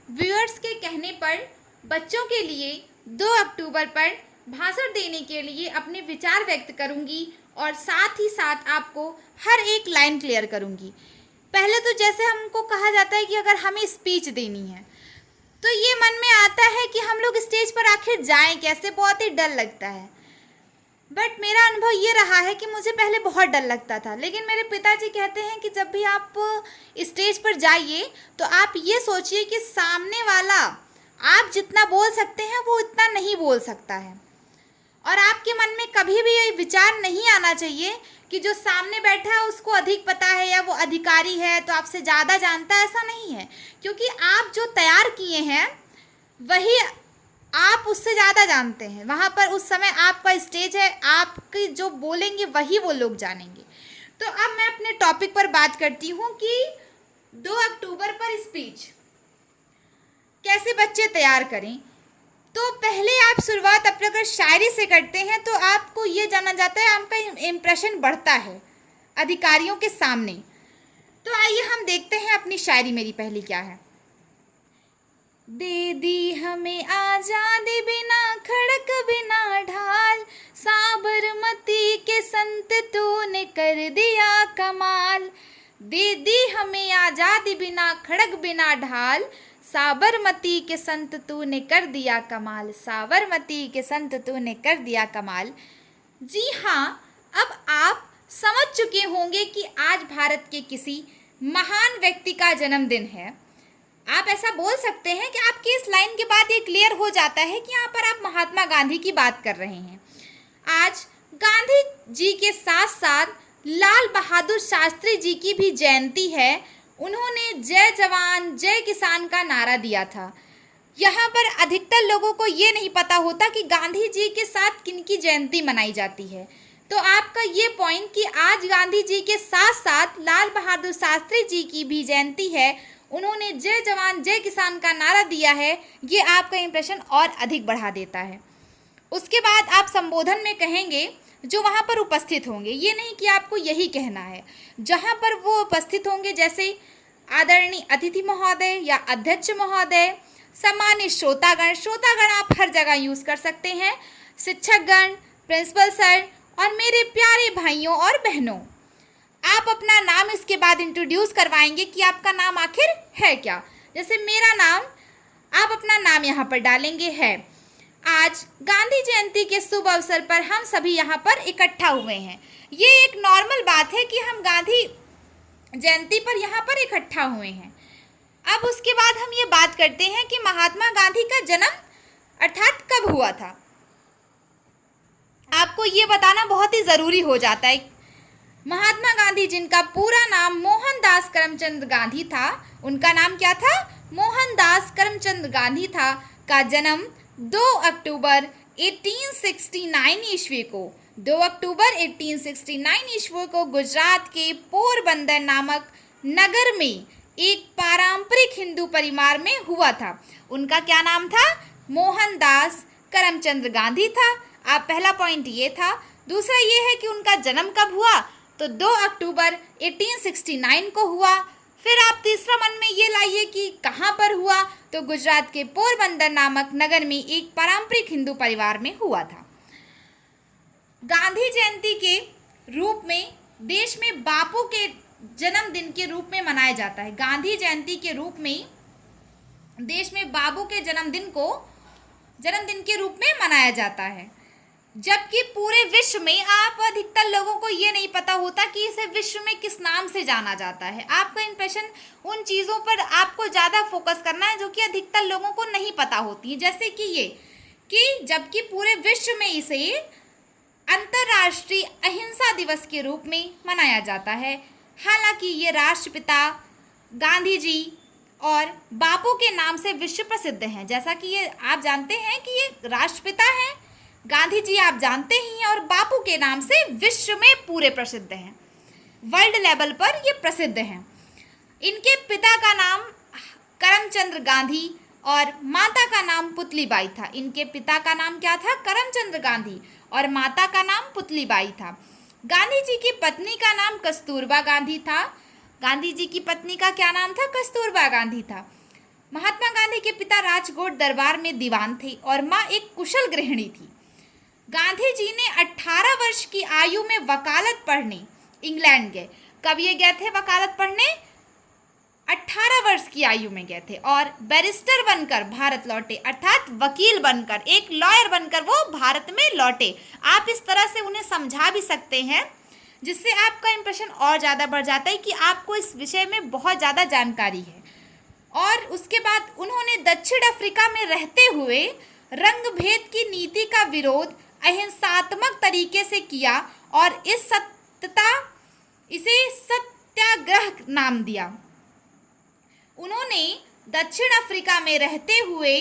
Viewers के कहने पर बच्चों के लिए 2 अक्टूबर पर भाषण देने के लिए अपने विचार व्यक्त करूंगी और साथ ही साथ आपको हर एक लाइन क्लियर करूंगी। पहले तो जैसे हमको कहा जाता है कि अगर हमें स्पीच देनी है तो ये मन में आता है कि हम लोग स्टेज पर आखिर जाएं कैसे, बहुत ही डर लगता है। बट मेरा अनुभव ये रहा है कि मुझे पहले बहुत डर लगता था, लेकिन मेरे पिताजी कहते हैं कि जब भी आप स्टेज पर जाइए तो आप ये सोचिए कि सामने वाला आप जितना बोल सकते हैं वो इतना नहीं बोल सकता है, और आपके मन में कभी भी ये विचार नहीं आना चाहिए कि जो सामने बैठा है उसको अधिक पता है या वो अधिकारी है तो आपसे ज़्यादा जानता है। ऐसा नहीं है, क्योंकि आप जो तैयार किए हैं वही आप उससे ज़्यादा जानते हैं। वहाँ पर उस समय आपका स्टेज है, आपकी जो बोलेंगे वही वो लोग जानेंगे। तो अब मैं अपने टॉपिक पर बात करती हूँ कि 2 अक्टूबर पर स्पीच कैसे बच्चे तैयार करें। तो पहले आप शुरुआत अपने अगर शायरी से करते हैं तो आपको ये जाना जाता है, आपका इम्प्रेशन बढ़ता है अधिकारियों के सामने। तो आइए हम देखते हैं अपनी शायरी मेरी पहली क्या है। दे दी हमें आजादी बिना खड़क बिना ढाल, साबरमती के संत तूने कर दिया कमाल। दे दी हमें आजादी बिना खड़क बिना ढाल, साबरमती के संत तूने कर दिया कमाल। साबरमती के संत तूने कर दिया कमाल। जी हाँ, अब आप समझ चुके होंगे कि आज भारत के किसी महान व्यक्ति का जन्मदिन है। आप ऐसा बोल सकते हैं कि आपकी इस लाइन के बाद ये क्लियर हो जाता है कि यहाँ पर आप महात्मा गांधी की बात कर रहे हैं। आज गांधी जी के साथ साथ लाल बहादुर शास्त्री जी की भी जयंती है। उन्होंने जय जवान जय किसान का नारा दिया था। यहाँ पर अधिकतर लोगों को ये नहीं पता होता कि गांधी जी के साथ किनकी जयंती मनाई जाती है। तो आपका ये पॉइंट कि आज गांधी जी के साथ साथ लाल बहादुर शास्त्री जी की भी जयंती है, उन्होंने जय जवान जय किसान का नारा दिया है, ये आपका इंप्रेशन और अधिक बढ़ा देता है। उसके बाद आप संबोधन में कहेंगे जो वहाँ पर उपस्थित होंगे, ये नहीं कि आपको यही कहना है। जहाँ पर वो उपस्थित होंगे जैसे आदरणीय अतिथि महोदय या अध्यक्ष महोदय, सम्मानित श्रोतागण, श्रोतागण आप हर जगह यूज़ कर सकते हैं, शिक्षकगण, प्रिंसिपल सर और मेरे प्यारे भाइयों और बहनों। आप अपना नाम इसके बाद इंट्रोड्यूस करवाएंगे कि आपका नाम आखिर है क्या। जैसे मेरा नाम, आप अपना नाम यहाँ पर डालेंगे है। आज गांधी जयंती के शुभ अवसर पर हम सभी यहाँ पर इकट्ठा हुए हैं। ये एक नॉर्मल बात है कि हम गांधी जयंती पर यहाँ पर इकट्ठा हुए हैं। अब उसके बाद हम ये बात करते हैं कि महात्मा गांधी का जन्म अर्थात कब हुआ था। आपको ये बताना बहुत ही ज़रूरी हो जाता है। महात्मा गांधी, जिनका पूरा नाम मोहनदास करमचंद गांधी था, उनका नाम क्या था? मोहनदास करमचंद गांधी था, का जन्म 2 अक्टूबर 1869 ईस्वी को 2 अक्टूबर 1869 ईस्वी को गुजरात के पोरबंदर नामक नगर में एक पारंपरिक हिंदू परिवार में हुआ था। उनका क्या नाम था? मोहनदास करमचंद गांधी था। आप पहला पॉइंट ये था। दूसरा ये है कि उनका जन्म कब हुआ, तो 2 अक्टूबर 1869 को हुआ। फिर आप तीसरा मन में ये लाइए कि कहाँ पर हुआ, तो गुजरात के पोरबंदर नामक नगर में एक पारंपरिक हिंदू परिवार में हुआ था। गांधी जयंती के रूप में देश में बापू के जन्मदिन के रूप में मनाया जाता है। गांधी जयंती के रूप में देश में बापू के जन्मदिन के रूप में मनाया जाता है, जबकि पूरे विश्व में आप अधिकतर लोगों को ये नहीं पता होता कि इसे विश्व में किस नाम से जाना जाता है। आपका इंप्रेशन उन चीज़ों पर आपको ज़्यादा फोकस करना है जो कि अधिकतर लोगों को नहीं पता होती है। जैसे कि ये कि जबकि पूरे विश्व में इसे अंतर्राष्ट्रीय अहिंसा दिवस के रूप में मनाया जाता है। हालांकि ये राष्ट्रपिता गांधी जी और बापू के नाम से विश्व प्रसिद्ध हैं। जैसा कि ये आप जानते हैं कि ये राष्ट्रपिता हैं गांधी जी, आप जानते ही हैं, और बापू के नाम से विश्व में पूरे प्रसिद्ध हैं, वर्ल्ड लेवल पर ये प्रसिद्ध हैं। इनके पिता का नाम करमचंद गांधी और माता का नाम पुतलीबाई था। इनके पिता का नाम क्या था? करमचंद गांधी, और माता का नाम पुतलीबाई था। गांधी जी की पत्नी का नाम कस्तूरबा गांधी था। गांधी जी की पत्नी का क्या नाम था? कस्तूरबा गांधी था। महात्मा गांधी के पिता राजकोट दरबार में दीवान थे और माँ एक कुशल गृहिणी थी। गांधी जी ने 18 वर्ष की आयु में वकालत पढ़ने इंग्लैंड गए। कब ये गए थे वकालत पढ़ने? 18 वर्ष की आयु में गए थे और बैरिस्टर बनकर भारत लौटे, अर्थात वकील बनकर, एक लॉयर बनकर वो भारत में लौटे। आप इस तरह से उन्हें समझा भी सकते हैं जिससे आपका इंप्रेशन और ज़्यादा बढ़ जाता है कि आपको इस विषय में बहुत ज़्यादा जानकारी है। और उसके बाद उन्होंने दक्षिण अफ्रीका में रहते हुए रंग भेद की नीति का विरोध अहिंसात्मक तरीके से किया और इसे सत्याग्रह नाम दिया। उन्होंने दक्षिण अफ्रीका में रहते हुए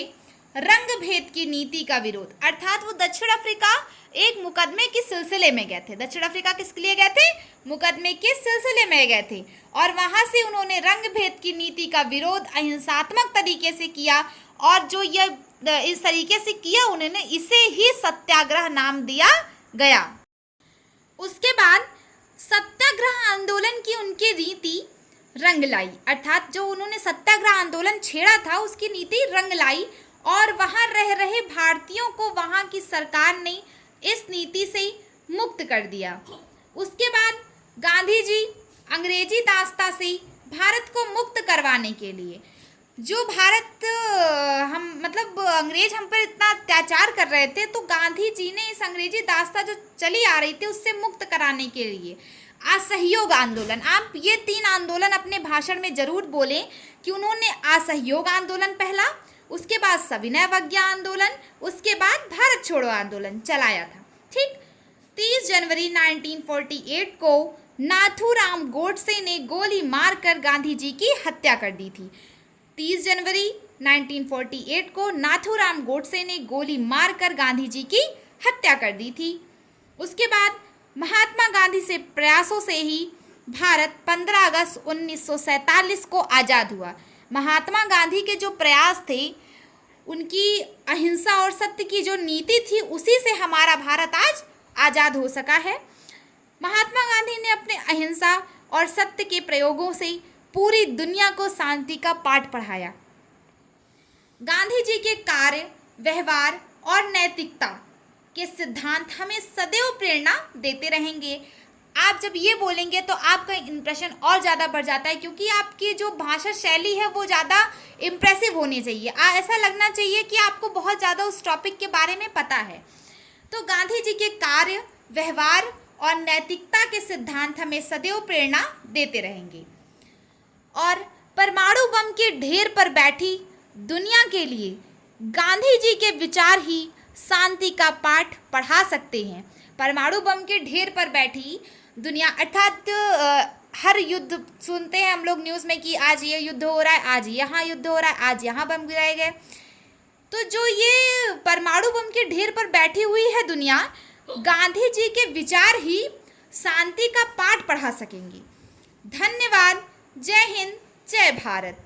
रंग भेद की नीति का विरोध, अर्थात वो दक्षिण अफ्रीका एक मुकदमे के सिलसिले में गए थे। दक्षिण अफ्रीका किसके लिए गए थे? मुकदमे के सिलसिले में गए थे और वहां से उन्होंने रंग भेद की नीति का विरोध अहिंसात्मक तरीके से किया और जो यह इस तरीके से किया उन्होंने इसे ही सत्याग्रह नाम दिया गया। उसके बाद सत्याग्रह आंदोलन की उनकी नीति रंग लाई, अर्थात जो उन्होंने सत्याग्रह आंदोलन छेड़ा था उसकी नीति रंग लाई और वहां रह रहे भारतीयों को वहां की सरकार ने इस नीति से मुक्त कर दिया। उसके बाद गांधी जी अंग्रेजी दास्ता से भारत को मुक्त करवाने के लिए, जो भारत अंग्रेज हम पर इतना अत्याचार कर रहे थे, तो गांधी जी ने इस अंग्रेजी दास्ता जो चली आ रही थी उससे मुक्त कराने के लिए असहयोग आंदोलन, आप ये 3 आंदोलन अपने भाषण में जरूर बोलें कि उन्होंने असहयोग आंदोलन पहला, उसके बाद सविनय अवज्ञा आंदोलन, उसके बाद भारत छोड़ो आंदोलन चलाया था। ठीक, 30 जनवरी 1948 को नाथूराम गोडसे ने गोली मारकर गांधी जी की हत्या कर दी थी। 30 जनवरी 1948 को नाथूराम गोडसे ने गोली मारकर गांधी जी की हत्या कर दी थी। उसके बाद महात्मा गांधी से प्रयासों से ही भारत 15 अगस्त 1947 को आज़ाद हुआ। महात्मा गांधी के जो प्रयास थे, उनकी अहिंसा और सत्य की जो नीति थी, उसी से हमारा भारत आज आज़ाद हो सका है। महात्मा गांधी ने अपने अहिंसा और सत्य के प्रयोगों से पूरी दुनिया को शांति का पाठ पढ़ाया। गांधी जी के कार्य, व्यवहार और नैतिकता के सिद्धांत हमें सदैव प्रेरणा देते रहेंगे। आप जब ये बोलेंगे तो आपका इंप्रेशन और ज़्यादा बढ़ जाता है, क्योंकि आपकी जो भाषा शैली है वो ज़्यादा इम्प्रेसिव होनी चाहिए। ऐसा लगना चाहिए कि आपको बहुत ज़्यादा उस टॉपिक के बारे में पता है। तो गांधी जी के कार्य, व्यवहार और नैतिकता के सिद्धांत हमें सदैव प्रेरणा देते रहेंगे। और परमाणु बम के ढेर पर बैठी दुनिया के लिए गांधी जी के विचार ही शांति का पाठ पढ़ा सकते हैं। परमाणु बम के ढेर पर बैठी दुनिया, अर्थात हर युद्ध सुनते हैं हम लोग न्यूज़ में कि आज ये युद्ध हो रहा है, आज यहाँ युद्ध हो रहा है, आज यहाँ बम गिराए गए। तो जो ये परमाणु बम के ढेर पर बैठी हुई है दुनिया, गांधी जी के विचार ही शांति का पाठ पढ़ा सकेंगे। धन्यवाद। जय हिंद, जय भारत।